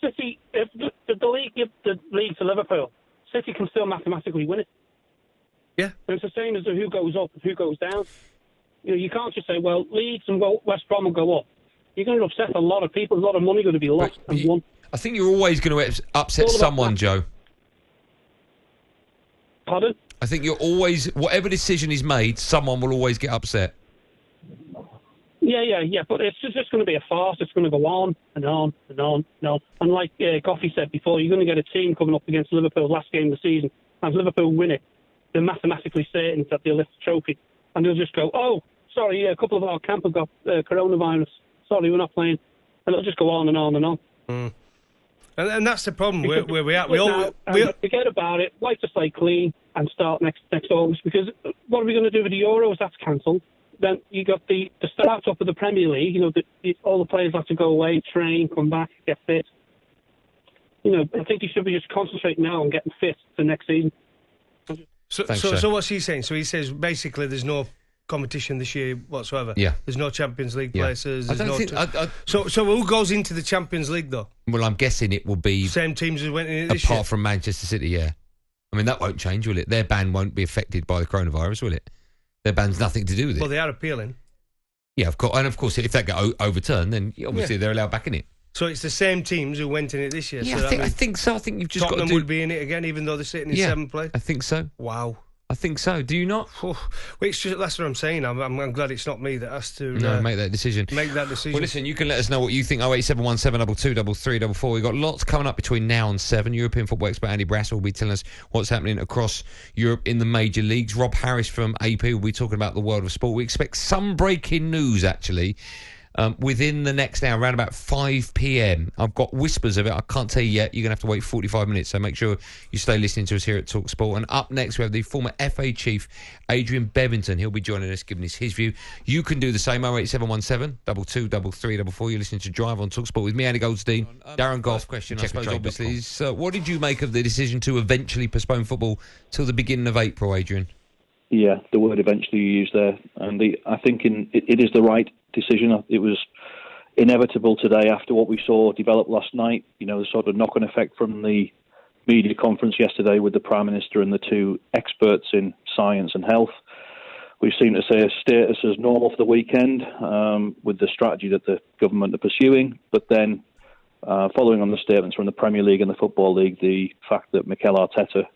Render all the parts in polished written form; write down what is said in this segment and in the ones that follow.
City, if the league give the league to Liverpool, City can still mathematically win it. Yeah. And it's the same as who goes up and who goes down. You can't just say, well, Leeds and West Brom will go up. You're going to upset a lot of people. A lot of money going to be lost and won. I think you're always going to upset someone, Joe. Pardon? I think you're always, whatever decision is made, someone will always get upset. Yeah. But it's just going to be a farce. It's going to go on and on and on and on. And like Coffey said before, you're going to get a team coming up against Liverpool last game of the season. And if Liverpool win it, they're mathematically certain that they'll lift the trophy. And they'll just go, oh, sorry, a couple of our camp have got coronavirus. Sorry, we're not playing. And it'll just go on and on and on. Mm. And that's the problem where we are. We forget about it. Wipe the slate clean and start next August. Because what are we going to do with the Euros? That's cancelled. Then you got the start up of the Premier League. All the players have to go away, train, come back, get fit. I think you should be just concentrating now on getting fit for next season. So what's he saying? So he says basically there's no competition this year whatsoever. Yeah. There's no Champions League places. So who goes into the Champions League though? Well, I'm guessing it will be same teams who went in it this year. Apart from Manchester City, yeah. I mean, that won't change, will it? Their ban won't be affected by the coronavirus, will it? Their ban's nothing to do with it. Well, they are appealing. Yeah, of course. And of course, if that get overturned, then obviously they're allowed back in it. So it's the same teams who went in it this year. Yeah, so I think so. I think you've just Tottenham got to would be in it again, even though they're sitting in seventh place. I think so. Wow. I think so. Do you not? Well, it's just, that's what I'm saying. I'm glad it's not me that has to make that decision. Well, listen, you can let us know what you think. 08717 223 We've got lots coming up between now and 7. European football expert Andy Brassel will be telling us what's happening across Europe in the major leagues. Rob Harris from AP will be talking about the world of sport. We expect some breaking news, actually, within the next hour, around about 5 p.m. I've got whispers of it. I can't tell you yet. You're going to have to wait 45 minutes, so make sure you stay listening to us here at TalkSport. And up next, we have the former FA chief, Adrian Bevington. He'll be joining us, giving us his view. You can do the same, 08717 223344. You're listening to Drive on TalkSport with me, Andy Goldstein. Darren Goff. Question, I suppose, obviously, is what did you make of the decision to eventually postpone football till the beginning of April, Adrian? Yeah, the word eventually you used there, Andy. I think it is the right decision. It was inevitable today after what we saw develop last night. The sort of knock-on effect from the media conference yesterday with the Prime Minister and the two experts in science and health. We seem to say a status as normal for the weekend with the strategy that the government are pursuing. But then, following on the statements from the Premier League and the Football League, the fact that Mikel Arteta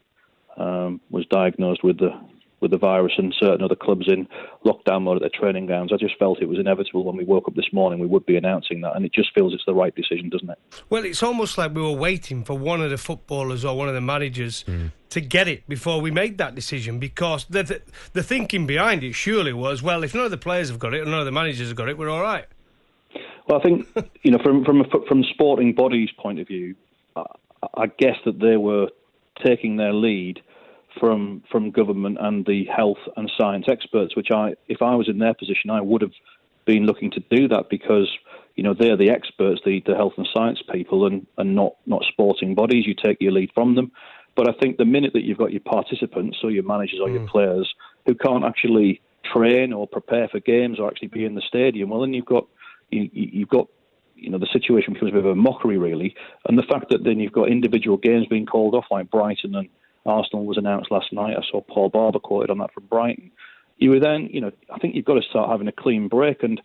was diagnosed with the virus and certain other clubs in lockdown mode at their training grounds, I just felt it was inevitable when we woke up this morning we would be announcing that, and it just feels it's the right decision, doesn't it? Well, it's almost like we were waiting for one of the footballers or one of the managers to get it before we made that decision, because the thinking behind it surely was, well, if none of the players have got it and none of the managers have got it, we're all right. Well, I think, from sporting bodies' point of view, I guess that they were taking their lead from government and the health and science experts, which if I was in their position, I would have been looking to do that, because they're the experts, the health and science people, and not sporting bodies. You take your lead from them. But I think the minute that you've got your participants, or your managers or your players, who can't actually train or prepare for games or actually be in the stadium, well, then you've got the situation becomes a bit of a mockery, really. And the fact that then you've got individual games being called off, like Brighton and Arsenal was announced last night. I saw Paul Barber quoted on that from Brighton. You were then, I think you've got to start having a clean break. And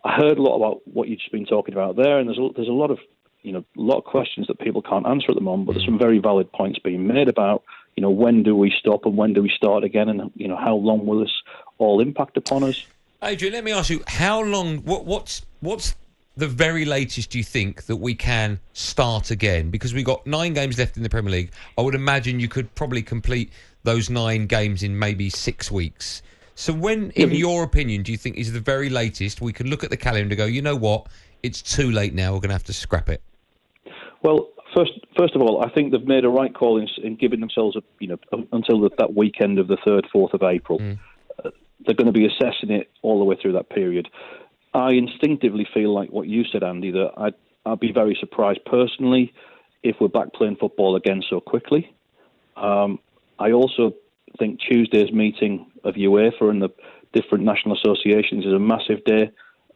I heard a lot about what you've just been talking about there, and there's a lot of questions that people can't answer at the moment. But there's some very valid points being made about when do we stop and when do we start again, and how long will this all impact upon us? Adrian, let me ask you, how long? What's the very latest do you think that we can start again? Because we've got 9 games left in the Premier League. I would imagine you could probably complete those 9 games in maybe 6 weeks. So when, in your opinion, do you think is the very latest we can look at the calendar and go, you know what, it's too late now, we're going to have to scrap it? Well, first of all, I think they've made a right call in giving themselves until that weekend of the 3rd, 4th of April. They're going to be assessing it all the way through that period. I instinctively feel like what you said, Andy, that I'd be very surprised personally if we're back playing football again so quickly. I also think Tuesday's meeting of UEFA and the different national associations is a massive day,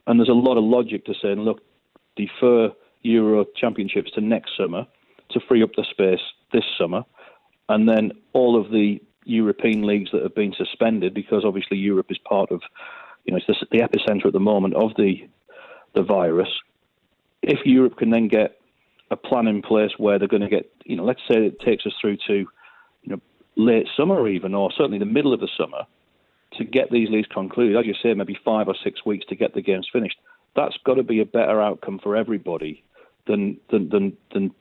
and there's a lot of logic to saying, look, defer Euro Championships to next summer to free up the space this summer, and then all of the European leagues that have been suspended, because obviously Europe is part of, it's the epicenter at the moment of the virus. If Europe can then get a plan in place where they're going to get, let's say it takes us through to, late summer even, or certainly the middle of the summer, to get these leagues concluded, as you say, maybe 5 or 6 weeks to get the games finished. That's got to be a better outcome for everybody than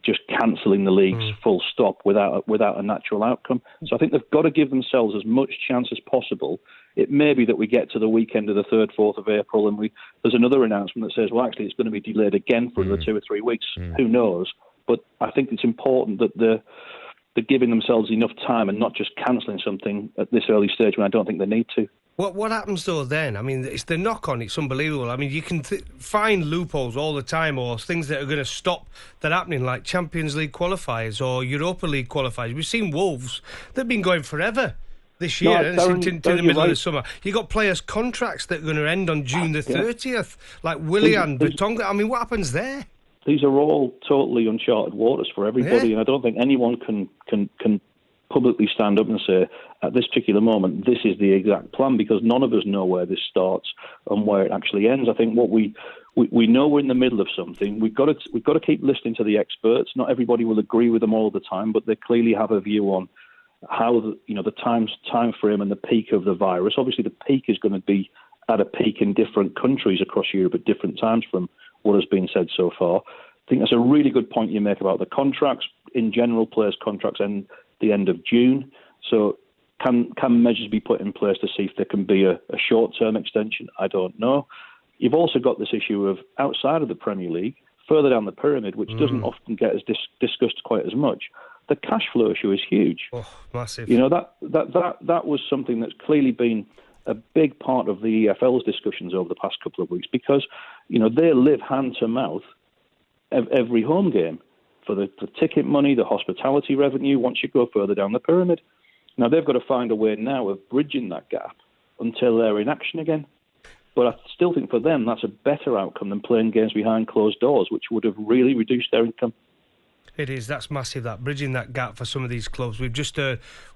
just cancelling the leagues full stop without a natural outcome. So I think they've got to give themselves as much chance as possible. It may be that we get to the weekend of the 3rd, 4th of April and there's another announcement that says, well, actually, it's going to be delayed again for another 2 or 3 weeks. Who knows? But I think it's important that they're giving themselves enough time and not just cancelling something at this early stage when I don't think they need to. What happens though then? I mean, it's the knock-on. It's unbelievable. I mean, you can find loopholes all the time, or things that are going to stop that happening, like Champions League qualifiers or Europa League qualifiers. We've seen Wolves; they've been going forever this year, and it's into the middle of the summer. You got players' contracts that are going to end on June the 30th, like Willian, Vertonghen. I mean, what happens there? These are all totally uncharted waters for everybody, and I don't think anyone can publicly stand up and say, at this particular moment, this is the exact plan, because none of us know where this starts and where it actually ends. I think what we know, we're in the middle of something. We've got to keep listening to the experts. Not everybody will agree with them all the time, but they clearly have a view on how the time frame and the peak of the virus. Obviously, the peak is going to be at a peak in different countries across Europe at different times from what has been said so far. I think that's a really good point you make about the contracts. In general, players' contracts end the end of June. So can measures be put in place to see if there can be a short-term extension? I don't know. You've also got this issue of outside of the Premier League, further down the pyramid, which doesn't often get as discussed quite as much. The cash flow issue is huge. Oh, massive. That was something that's clearly been a big part of the EFL's discussions over the past couple of weeks, because they live hand to mouth every home game for the ticket money, the hospitality revenue, once you go further down the pyramid. Now, they've got to find a way now of bridging that gap until they're in action again. But I still think for them that's a better outcome than playing games behind closed doors, which would have really reduced their income. It is. That's massive, that bridging that gap for some of these clubs. We've just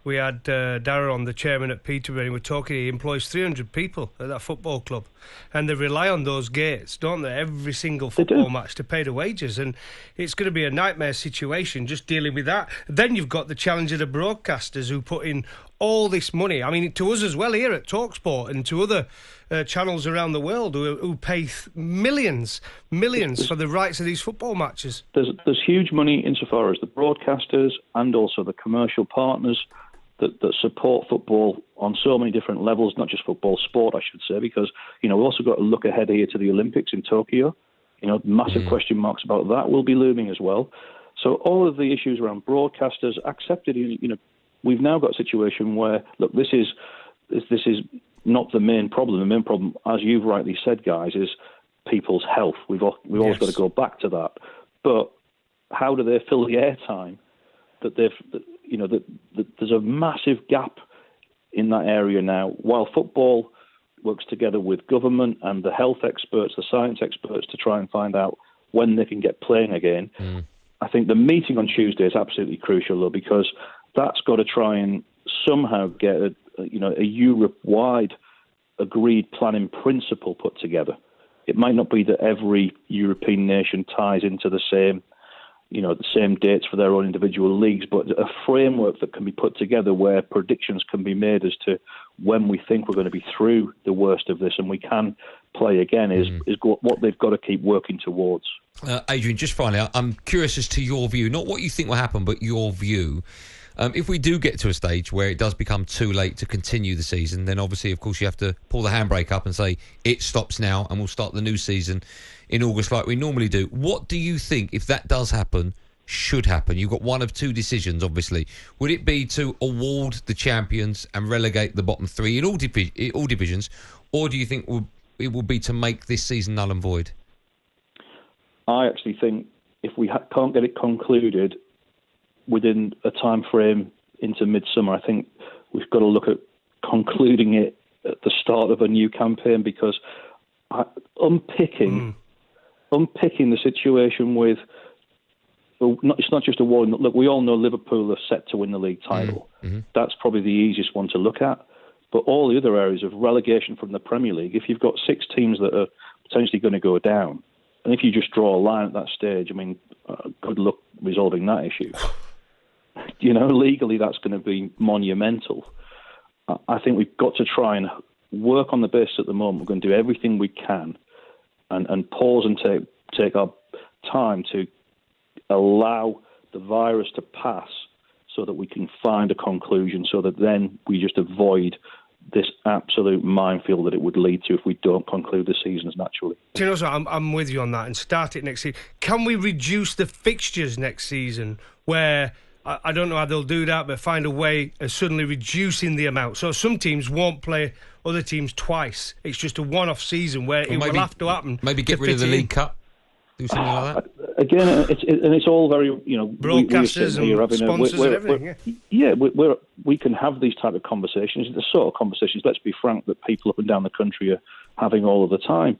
we had Darragh on, the chairman at Peterborough, and we're talking, he employs 300 people at that football club, and they rely on those gates, don't they, every single football match to pay the wages, and it's going to be a nightmare situation just dealing with that. Then you've got the challenge of the broadcasters who put in all this money, I mean, to us as well here at TalkSport and to other channels around the world who pay millions for the rights of these football matches. There's huge money insofar as the broadcasters and also the commercial partners that support football on so many different levels, not just football, sport, I should say, because, we've also got to look ahead here to the Olympics in Tokyo. Massive question marks about that will be looming as well. So all of the issues around broadcasters accepted, we've now got a situation where, look, this is not the main problem. The main problem, as you've rightly said, guys, is people's health. We've always got to go back to that. But how do they fill the airtime that there's a massive gap in that area now? While football works together with government and the health experts, the science experts, to try and find out when they can get playing again. I think the meeting on Tuesday is absolutely crucial, though, because that's got to try and somehow get a Europe-wide agreed plan in principle put together. It might not be that every European nation ties into the same dates for their own individual leagues, but a framework that can be put together where predictions can be made as to when we think we're going to be through the worst of this and we can play again is what they've got to keep working towards. Adrian, just finally, I'm curious as to your view, not what you think will happen, but your view. If we do get to a stage where it does become too late to continue the season, then obviously, of course, you have to pull the handbrake up and say it stops now and we'll start the new season in August like we normally do. What do you think, if that does happen, should happen? You've got one of two decisions, obviously. Would it be to award the champions and relegate the bottom three in all divisions, or do you think it will be to make this season null and void? I actually think if we can't get it concluded within a time frame into midsummer, I think we've got to look at concluding it at the start of a new campaign, because unpicking unpicking the situation with. Well, it's not just a war. Look, we all know Liverpool are set to win the league title. Mm-hmm. That's probably the easiest one to look at. But all the other areas of relegation from the Premier League, if you've got 6 teams that are potentially going to go down, and if you just draw a line at that stage, I mean, good luck resolving that issue. Legally that's going to be monumental. I think we've got to try and work on the basis at the moment. We're going to do everything we can and pause and take our time to allow the virus to pass so that we can find a conclusion, so that then we just avoid this absolute minefield that it would lead to if we don't conclude the seasons naturally. Do you know, so I'm with you on that, and start it next season. Can we reduce the fixtures next season where, I don't know how they'll do that, but find a way of suddenly reducing the amount? So some teams won't play other teams twice. It's just a one-off season where it will have to happen. Maybe get rid of the League Cup. Do something like that. Again, it's all very, broadcasters and sponsors and everything. We can have these type of conversations. The sort of conversations, let's be frank, that people up and down the country are having all of the time.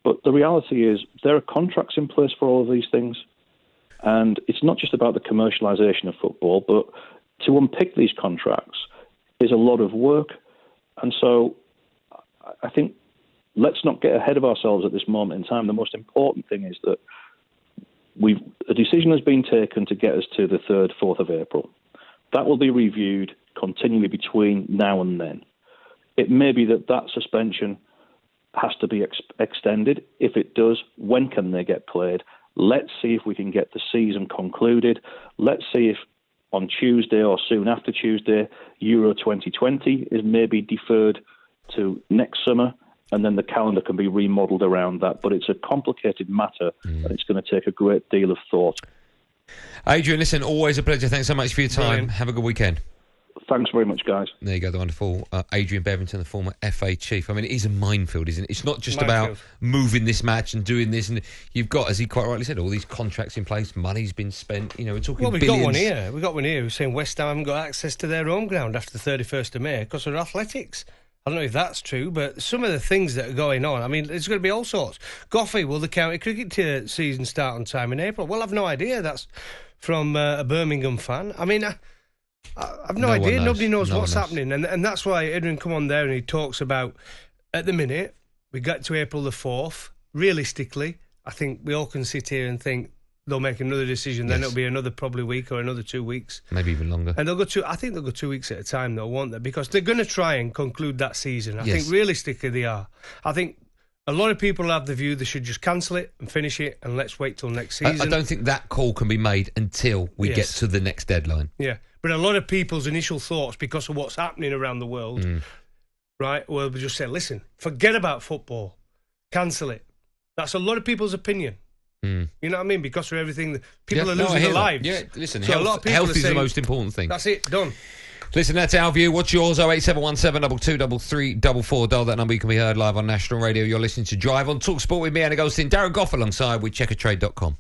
But the reality is there are contracts in place for all of these things. And it's not just about the commercialisation of football, but to unpick these contracts is a lot of work. And so I think let's not get ahead of ourselves at this moment in time. The most important thing is that a decision has been taken to get us to the 3rd, 4th of April. That will be reviewed continually between now and then. It may be that suspension has to be extended. If it does, when can they get played? Let's see if we can get the season concluded. Let's see if on Tuesday or soon after Tuesday, Euro 2020 is maybe deferred to next summer, and then the calendar can be remodelled around that. But it's a complicated matter, and it's going to take a great deal of thought. Adrian, listen, always a pleasure. Thanks so much for your time. Brilliant. Have a good weekend. Thanks very much, guys. There you go, the wonderful Adrian Bevington, the former FA chief. I mean, it is a minefield, isn't it? It's not just about moving this match and doing this. And you've got, as he quite rightly said, all these contracts in place, money's been spent. We're talking billions. We've got one here who's saying West Ham haven't got access to their home ground after the 31st of May because of athletics. I don't know if that's true, but some of the things that are going on, I mean, there's going to be all sorts. Goffey, will the county cricket season start on time in April? Well, I've no idea. That's from a Birmingham fan. I mean, I've no idea. Nobody knows what's happening. And that's why Adrian come on there and he talks about, at the minute, we got to April the 4th. Realistically, I think we all can sit here and think they'll make another decision, then it'll be another probably week or another 2 weeks. Maybe even longer. And I think they'll go 2 weeks at a time, though, won't they? Because they're going to try and conclude that season. I think realistically they are. I think a lot of people have the view they should just cancel it and finish it and let's wait till next season. I don't think that call can be made until we get to the next deadline. Yeah. But a lot of people's initial thoughts, because of what's happening around the world, right, will just say, listen, forget about football. Cancel it. That's a lot of people's opinion. You know what I mean? Because of everything, people are losing their lives. Yeah, listen, so health is the most important thing. That's it, done. Listen, that's our view. What's yours? 08717 22 334. Dial that number. You can be heard live on National Radio. You're listening to Drive on TalkSport with me, Anna Goldstein, Darren Goff alongside with Checkertrade.com.